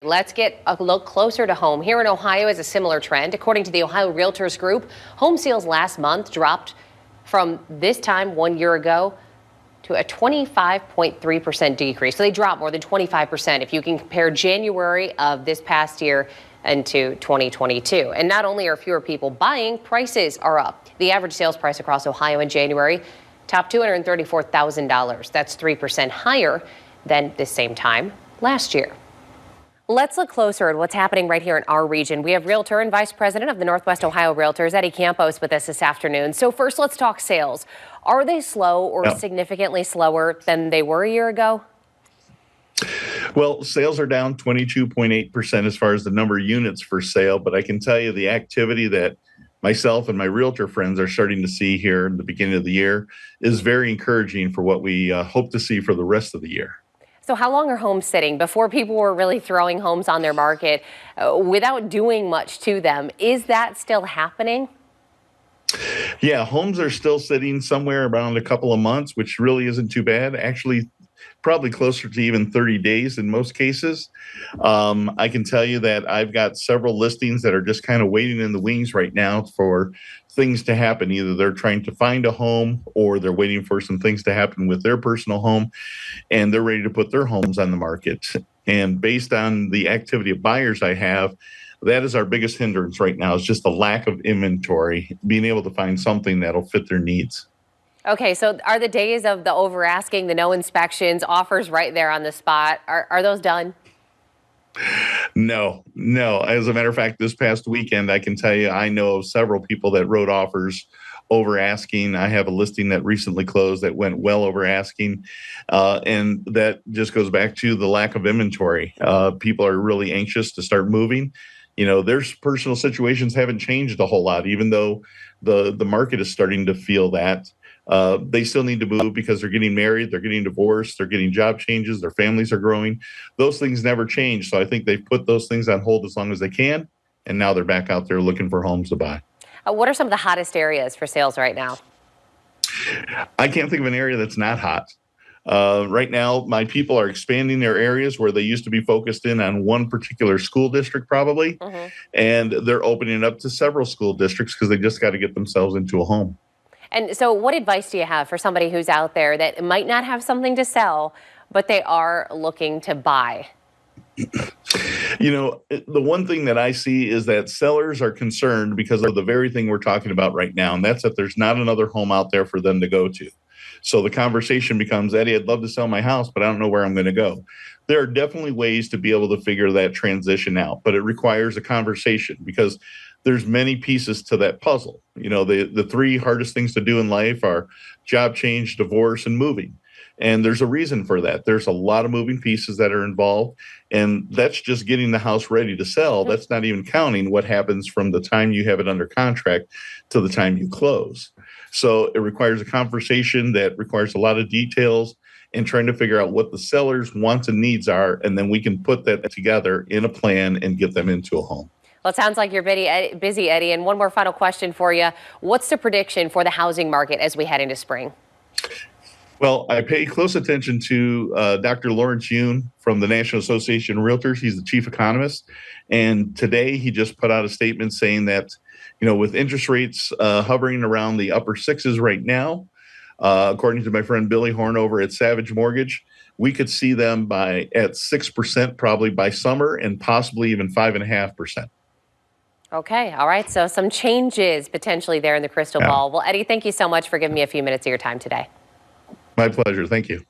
Let's get a look closer to home. Here in Ohio is a similar trend. According to the Ohio Realtors Group, home sales last month dropped from this time 1 year ago to a 25.3% decrease. So they dropped more than 25% if you can compare January of this past year into 2022. And not only are fewer people buying, prices are up. The average sales price across Ohio in January topped $234,000. That's 3% higher than the same time last year. Let's look closer at what's happening right here in our region. We have Realtor and Vice President of the Northwest Ohio Realtors, Eddie Campos, with us this afternoon. So first, let's talk sales. Are they slow or significantly slower than they were a year ago? Well, sales are down 22.8% as far as the number of units for sale, but I can tell you the activity that myself and my realtor friends are starting to see here in the beginning of the year is very encouraging for what we hope to see for the rest of the year. So how long are homes sitting? Before, people were really throwing homes on their market without doing much to them. Is that still happening? Yeah, homes are still sitting somewhere around a couple of months, which really isn't too bad. Actually, probably closer to even 30 days in most cases. I can tell you that I've got several listings that are just kind of waiting in the wings right now for things to happen. Either they're trying to find a home or they're waiting for some things to happen with their personal home, and they're ready to put their homes on the market. And based on the activity of buyers I have, that is our biggest hindrance right now, is just the lack of inventory, being able to find something that'll fit their needs. Okay, so are the days of the over asking, the no inspections, offers right there on the spot, are those done? No. As a matter of fact, this past weekend, I can tell you, I know of several people that wrote offers over asking. I have a listing that recently closed that went well over asking. And that just goes back to the lack of inventory. People are really anxious to start moving. You know, their personal situations haven't changed a whole lot, even though the market is starting to feel that. They still need to move because they're getting married, they're getting divorced, they're getting job changes, their families are growing. Those things never change. So I think they've put those things on hold as long as they can. And now they're back out there looking for homes to buy. What are some of the hottest areas for sales right now? I can't think of an area that's not hot. Right now, my people are expanding their areas where they used to be focused in on one particular school district, probably. And they're opening it up to several school districts because they just got to get themselves into a home. And so what advice do you have for somebody who's out there that might not have something to sell, but they are looking to buy? You know, the one thing that I see is that sellers are concerned because of the very thing we're talking about right now, and that's that there's not another home out there for them to go to. So the conversation becomes, Eddie, I'd love to sell my house, but I don't know where I'm going to go. There are definitely ways to be able to figure that transition out, but it requires a conversation because there's many pieces to that puzzle. You know, the three hardest things to do in life are job change, divorce, and moving. And there's a reason for that. There's a lot of moving pieces that are involved, and that's just getting the house ready to sell. That's not even counting what happens from the time you have it under contract to the time you close. So it requires a conversation that requires a lot of details and trying to figure out what the seller's wants and needs are, and then we can put that together in a plan and get them into a home. Well, it sounds like you're busy, Eddie. And one more final question for you. What's the prediction for the housing market as we head into spring? Well, I pay close attention to Dr. Lawrence Yun from the National Association of Realtors. He's the chief economist. And today he just put out a statement saying that, you know, with interest rates hovering around the upper sixes right now, according to my friend Billy Horn over at Savage Mortgage, we could see them at 6% probably by summer and possibly even 5.5%. Okay. All right. So some changes potentially there in the crystal ball. Well, Eddie, thank you so much for giving me a few minutes of your time today. My pleasure. Thank you.